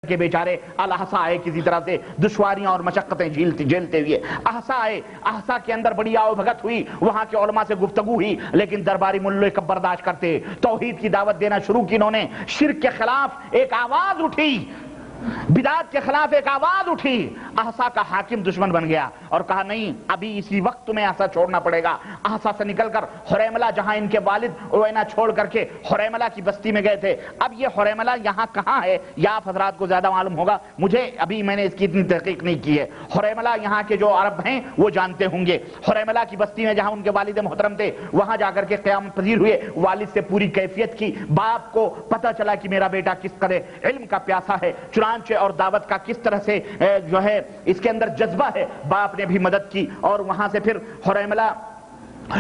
کہ بیچارے الحسا آئے کسی طرح سے دشواریاں اور مشقتیں جھیلتے ہوئے. احسا آئے, احسا کے اندر بڑی آؤ بھگت ہوئی, وہاں کے علماء سے گفتگو ہوئی, لیکن درباری ملے کب برداشت کرتے. توحید کی دعوت دینا شروع کی انہوں نے, شرک کے خلاف ایک آواز اٹھی, بدعت کے خلاف ایک آواز اٹھی. احسا کا حاکم دشمن بن گیا اور کہا نہیں ابھی اسی وقت تمہیں احسا چھوڑنا پڑے گا. احسا سے نکل کر حریملہ, جہاں ان کے والد اوینا چھوڑ کر کے حریملہ کی بستی میں گئے تھے. اب یہ حریملہ یہاں کہاں ہے یا آپ حضرات کو زیادہ معلوم ہوگا, مجھے ابھی میں نے اس کی اتنی تحقیق نہیں کی ہے. حریملہ یہاں کے جو عرب ہیں وہ جانتے ہوں گے. حریملہ کی بستی میں جہاں ان کے والد محترم تھے, وہاں جا کر کے قیامت پذیر ہوئے, والد سے پوری کیفیت کی. باپ کو پتہ چلا کہ میرا بیٹا کس قدر علم کا پیاسا ہے, چنانچہ اور دعوت کا کس طرح سے جو ہے اس کے اندر جذبہ ہے, باپ نے بھی مدد کی. اور وہاں سے پھر حریملہ,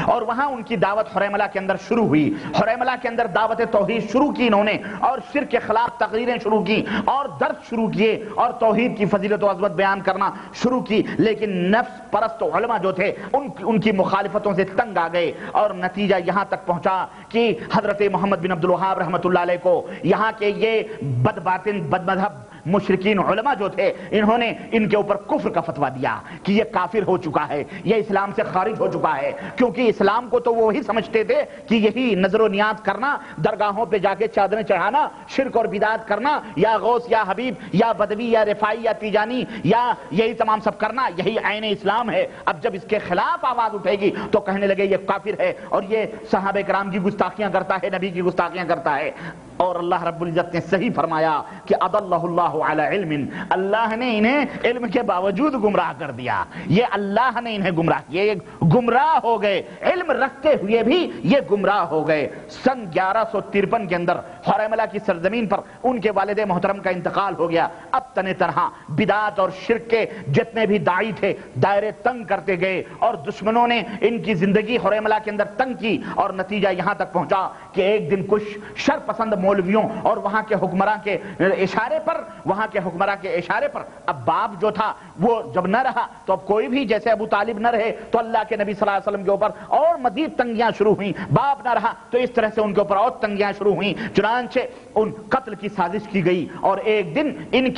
اور وہاں ان کی دعوت حریملہ کے اندر شروع ہوئی. حریملہ کے اندر دعوت توحید شروع کی انہوں نے, اور شرک کے خلاف تقریریں شروع کی, اور درس شروع کیے, اور توحید کی فضیلت و عظمت بیان کرنا شروع کی. لیکن نفس پرست علماء جو تھے ان کی مخالفتوں سے تنگ آ گئے, اور نتیجہ یہاں تک پہنچا کہ حضرت محمد بن عبد الوہاب رحمۃ اللہ علیہ کو یہاں کے یہ بد باطن بد مذہب مشرکین علماء جو تھے, انہوں نے ان کے اوپر کفر کا فتویٰ دیا کہ یہ کافر ہو چکا ہے, یہ اسلام سے خارج ہو چکا ہے. کیونکہ اسلام کو تو وہی سمجھتے تھے کہ یہی نظر و نیاز کرنا, درگاہوں پہ جا کے چادریں چڑھانا, شرک اور بدعت کرنا, یا غوث یا حبیب یا بدوی یا رفاعی یا تیجانی یا یہی تمام سب کرنا, یہی عین اسلام ہے. اب جب اس کے خلاف آواز اٹھے گی تو کہنے لگے یہ کافر ہے, اور یہ صحابہ کرام کی گستاخیاں کرتا ہے, نبی کی گستاخیاں کرتا ہے. اور اللہ رب العزت نے صحیح فرمایا کہ اضلہ اللہ علی علم, اللہ نے انہیں علم کے باوجود گمراہ کر دیا. یہ اللہ نے انہیں گمراہ کیا, یہ گمراہ ہو گئے, علم رکھتے ہوئے بھی یہ گمراہ ہو گئے. سن 1153 کے اندر حریملہ کی سرزمین پر ان کے والد محترم کا انتقال ہو گیا. اب تن تنہا بدعت اور شرک کے جتنے بھی داعی تھے دائرے تنگ کرتے گئے, اور دشمنوں نے ان کی زندگی حریملہ کے اندر تنگ کی, اور نتیجہ یہاں تک پہنچا کہ ایک دن کچھ شر پسند مولویوں اور وہاں کے حکمراں کے اشارے پر اب باپ جو تھا وہ جب نہ رہا تو اب کوئی بھی, جیسے ابو طالب نہ رہے تو اللہ کے نبی صلی اللہ علیہ وسلم کے اوپر اور مزید تنگیاں شروع ہوئیں, باپ نہ رہا تو اس طرح سے ان کے اوپر اور تنگیاں شروع ہوئیں. چنانچہ ان قتل کی سازش کی گئی, اور ایک دن ان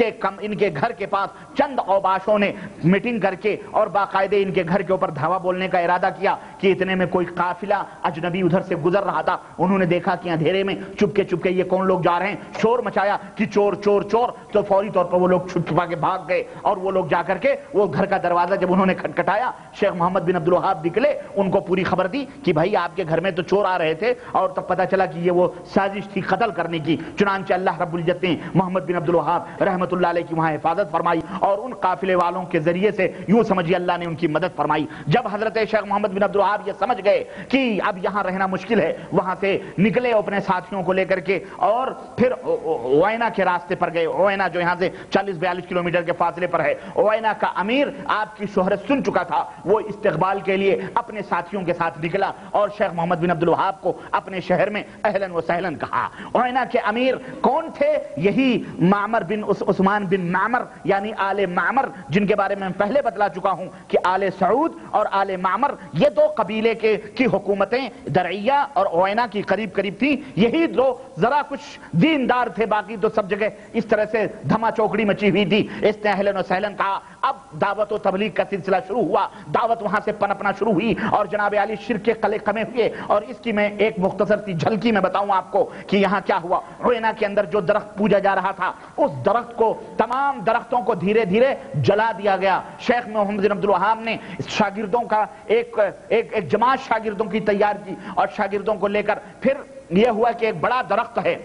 کے گھر کے پاس چند اوباشوں نے میٹنگ کر کے اور باقاعدے ان کے گھر کے اوپر دھاوا بولنے کا ارادہ کیا کہ اتنے میں کوئی قافلہ اجنبی ادھر سے گزر رہا تھا. انہوں نے دیکھا کہ اندھیرے میں چپکے چپکے یہ کون لوگ جا رہے ہیں, شور مچایا کہ چور چور چور, تو فوری طور پر وہ لوگ چھپا کے بھاگ گئے, اور وہ لوگ جا کر کے وہ گھر کا دروازہ جب انہوں نے کھٹکھٹایا, شیخ محمد بن عبد الوہاب نکلے, ان کو پوری خبر دی کہ بھائی آپ کے گھر میں تو چور آ رہے تھے, اور تب پتہ چلا کہ یہ وہ سازش تھی قتل کرنے کی. چنانچہ اللہ رب العزت نے محمد بن عبد الوہاب رحمۃ اللہ علیہ کی وہاں حفاظت فرمائی, اور ان قافلے والوں کے ذریعے سے یوں سمجھیے اللہ نے ان کی مدد فرمائی. جب حضرت شیخ محمد بن عبد الوہاب یہ سمجھ گئے کہ اب یہاں رہنا مشکل ہے, وہاں سے نکلے اپنے ساتھیوں کو لے کر کے, اور پھر اوینا کے راستے پر گئے. اوینا جو یہاں سے 40-42 کلومیٹر کے فاصلے پر ہے. اوینا کا امیر آپ کی شہرت سن چکا تھا, وہ استقبال کے لیے اپنے ساتھیوں کے ساتھ نکلا, اور شیخ محمد بن عبد الوہاب کو اپنے شہر میں اہلاً و سہلاً کہا. اوینا کے امیر کون تھے؟ یہی معمر بن عثمان بن معمر, یعنی آل معمر, جن کے بارے میں پہلے بتلا چکا ہوں کہ آل سعود اور آل معمر یہ دو قبیلے کی حکومتیں درعیہ اور اوینا کی قریب قریب تھی. یہی دو ذرا کچھ دیندار تھے, باقی تو سب جگہ اس طرح سے دھما چوکڑی مچی ہوئی تھی. اس نے اہلاً و سہلاً کہا. اب دعوت و تبلیغ کا سلسلہ شروع ہوا, دعوت وہاں سے پنپنا شروع ہوئی, اور جناب علی شرک کے قلعے کمے ہوئے. اور اس کی میں ایک مختصر سی جھلکی میں بتاؤں آپ کو کہ یہاں کیا ہوا. اوینا کے اندر جو درخت پوجا جا رہا تھا, اس درخت کو, تمام درختوں کو دھیرے دھیرے جلا دیا گیا. شیخ محمد بن عبد الوہاب نے شاگردوں کا ایک جماعت شاگردوں کی تیار کی, اور شاگردوں کو لے کر پھر یہ ہوا کہ ایک بڑا درخت ہے,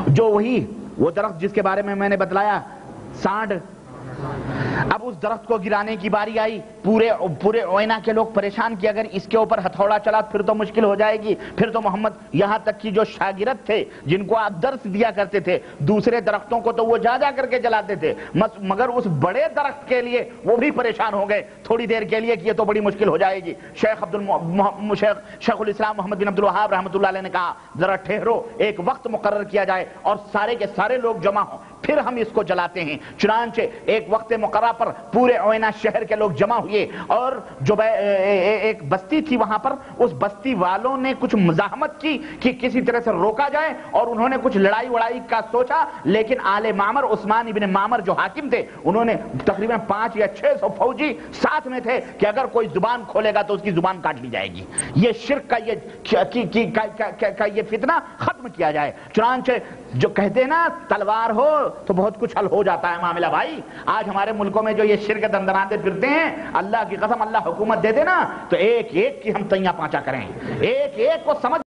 جو وہ درخت جس کے بارے میں نے بتلایا, سانڈ. اب اس درخت کو گرانے کی باری آئی. پورے اوینا کے لوگ پریشان کہ اگر اس کے اوپر ہتھوڑا چلا پھر تو مشکل ہو جائے گی. پھر تو محمد, یہاں تک کہ جو شاگرد تھے جن کو آپ درس دیا کرتے تھے, دوسرے درختوں کو تو وہ جا کر کے جلاتے تھے, مگر اس بڑے درخت کے لیے وہ بھی پریشان ہو گئے تھوڑی دیر کے لیے کہ یہ تو بڑی مشکل ہو جائے گی. شیخ الاسلام محمد بن عبد الوہاب رحمۃ اللہ علیہ نے کہا ذرا ٹھہرو, ایک وقت مقرر کیا جائے اور سارے کے سارے لوگ جمع ہوں, پھر ہم اس کو جلاتے ہیں. چنانچہ ایک وقت مقررہ پر پورے اوینا شہر کے لوگ جمع ہوئے, لیے. اور جو ایک بستی تھی وہاں پر, اس بستی والوں نے کچھ مزاحمت کی کہ کسی طرح سے روکا جائے, اور انہوں نے کچھ لڑائی وڑائی کا سوچا, لیکن آل معمر, عثمان ابن معمر جو حاکم تھے, انہوں نے تقریباً 500 یا 600 فوجی ساتھ میں تھے کہ اگر کوئی زبان کھولے گا تو اس کی زبان کاٹ لی جائے گی, یہ شرک کا یہ فتنہ ختم کیا جائے. چنانچہ جو کہتے ہیں نا تلوار ہو تو بہت کچھ حل ہو جاتا ہے معاملہ بھائی. آج ہمارے ملکوں میں جو یہ شرک دندناتے پھرتے ہیں, اللہ کی قسم اللہ حکومت دے دے نا تو ایک ایک کی ہم تیاں پانچا کریں, ایک ایک کو سمجھ